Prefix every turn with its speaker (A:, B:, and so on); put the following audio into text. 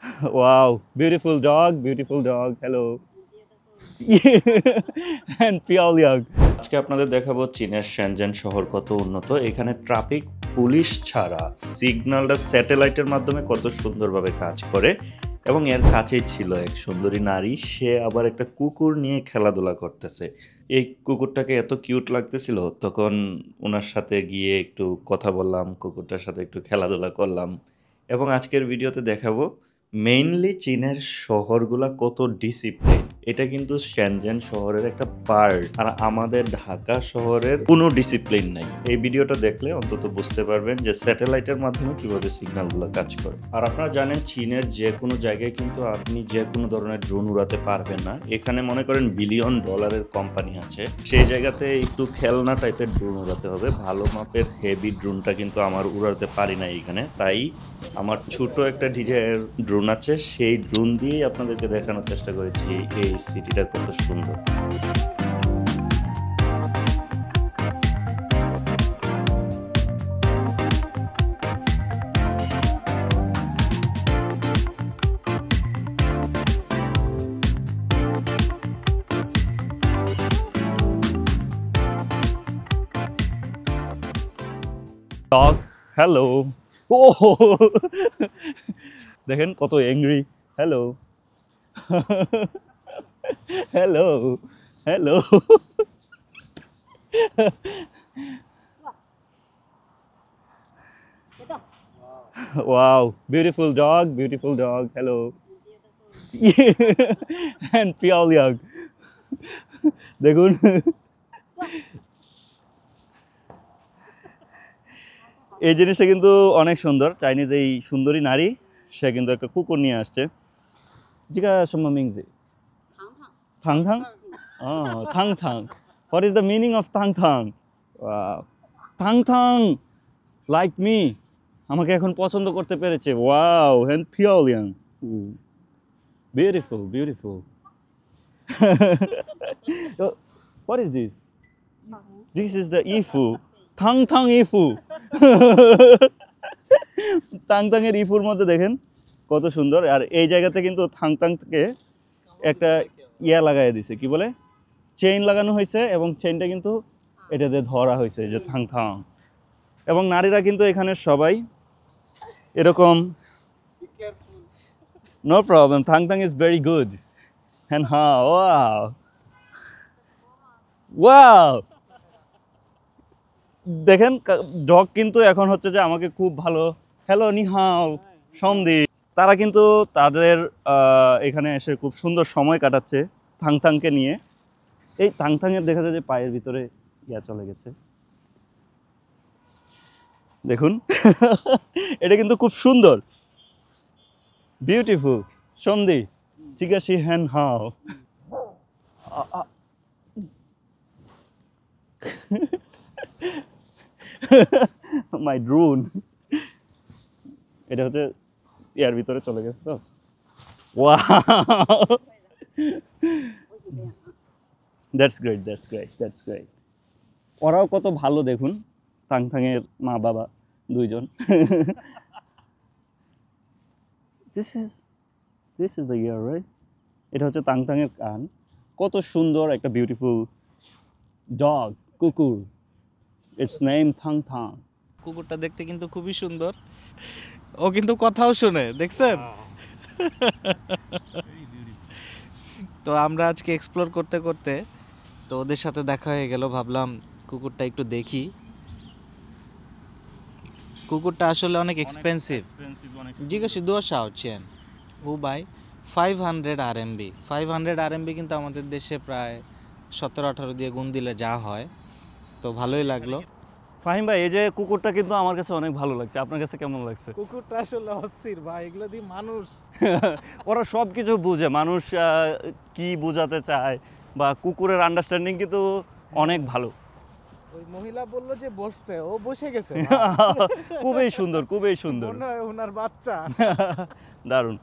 A: Wow, beautiful dog. Hello. And Pyongyang. আজকে আপনাদের দেখাবো চীনের শেনজেন শহর কত উন্নত। এখানে ট্রাফিক পুলিশ ছাড়া সিগন্যালটা স্যাটেলাইটের মাধ্যমে কত সুন্দরভাবে কাজ করে এবং এর কাছেই ছিল এক সুন্দরী নারী, সে আবার একটা কুকুর নিয়ে খেলাধুলা করতেছে। এই কুকুরটাকে এত কিউট লাগতেছিল, তখন ওনার সাথে গিয়ে একটু কথা বললাম, কুকুরটার সাথে একটু খেলাধুলা করলাম এবং আজকের ভিডিওতে দেখাবো মেইনলি চীনের শহরগুলা কত ডিসিপ্লিন। এটা কিন্তু শেনজেন শহরের একটা পার্ট, আর আমাদের ঢাকা শহরের কোনো ডিসিপ্লিন নাই। এই ভিডিওটা দেখলে অন্তত বুঝতে পারবেন যে স্যাটেলাইটের মাধ্যমে কিভাবে সিগন্যালগুলো কাজ করে। আর আপনারা জানেন চীনের যে কোনো জায়গায় কিন্তু আপনি যে কোনো ধরনের ড্রোন উড়াতে পারবেন না। এখানে মনে করেন বিলিয়ন ডলারের কোম্পানি আছে, সেই জায়গাতে একটু খেলনা টাইপের ড্রোন উড়াতে হবে। ভালো মাপের হেভি ড্রোনটা কিন্তু আমার উড়াতে পারি না এখানে, তাই আমার ছোট একটা ডিজাইনের ড্রোন আছে, সেই ড্রোন দিয়েই আপনাদেরকে দেখানোর চেষ্টা করেছি এই সিটিটা কত সুন্দর। Dog, hello. ও দেখেন কত angry. Hello hello hello. Wow, beautiful dog, hello. And Pyongyang, দেখুন এই জিনিসটা কিন্তু অনেক সুন্দর। চাইনিজ এই সুন্দরী নারী, সে কিন্তু একটা কুকুর নিয়ে আসছে। জিগা সম্মা মিংজি Thang Thang, Thang Thang. What is the meaning of Thang Thang? Thang Thang like me, আমাকে এখন পছন্দ করতে পেরেছে। ওয়াও, হ্যান্ড পিওলিয়াং, beautiful. What is this? This is the ইফু, থাং থাং ইফু। থাং থাং এর ইফুর মধ্যে দেখেন কত সুন্দর। আর এই জায়গাতে কিন্তু থাং থাং থেকে একটা ইয়া লাগাই দিছে, কি বলে, চেইন লাগানো হয়েছে, এবং চেইনটা কিন্তু এটাতে ধরা হয়েছে যে থাং থাং। এবং নারীরা কিন্তু এখানে সবাই এরকম। No problem, Thang Thang is very good. হ্যান্ড ওয়াও ওয়াও, দেখেন ডগ কিন্তু এখন হচ্ছে যে আমাকে খুব ভালো হ্যালো নি হাও সন্ধি। তারা কিন্তু তাদের এখানে এসে খুব সুন্দর সময় কাটাচ্ছে থাং থাংকে নিয়ে। এই থাং থাংয়ের দেখা যায় যে পায়ের ভিতরে ইয়া চলে গেছে, দেখুন। এটা কিন্তু খুব সুন্দর, বিউটিফুল সন্ধি। চিকাশি হ্যান হাও। মাই ড্রোন, এটা হচ্ছে ইয়ার ভিতরে চলে গেছে তো। Wow, that's great. ওরাও কত ভালো দেখুন, থাং থাংয়ের মা বাবা দুইজন। This is the ear, right? এটা হচ্ছে থাং থাংয়ের কান। কত সুন্দর একটা বিউটিফুল ডগ, কুকুর। It's name Thang Thang.
B: কুকুরটা দেখতে কিন্তু খুবই সুন্দর, ও কিন্তু কথাও শুনে, দেখছেন? তো আমরা আজকে এক্সপ্লোর করতে করতে তো ওদের সাথে দেখা হয়ে গেল, ভাবলাম কুকুরটা একটু দেখি। কুকুরটা আসলে অনেক এক্সপেন্সিভ। জিজ্ঞাসা 2,000 ও বাই 500 RMB। 500 RMB কিন্তু আমাদের দেশে প্রায় 17-18 দিয়ে গুণ দিলে যা হয়। তো ভালোই লাগলো।
A: ফাহিম ভাই, এই যে কুকুরটা কিন্তু আমার কাছে অনেক ভালো লাগছে, আপনার কাছে কেমন লাগছে?
B: কুকুরটা আসলে অস্থির ভাই, এগুলো দিয়ে মানুষ
A: ওরা সব কিছু বুঝে, মানুষ কি বোঝাতে চায়, বা কুকুরের আন্ডারস্ট্যান্ডিং কিন্তু অনেক ভালো।
B: ওই মহিলা বললো যে বসতে, ও বসে গেছে।
A: খুবই সুন্দর।
B: মনে হয় ওনার বাচ্চা।
A: দারুণ।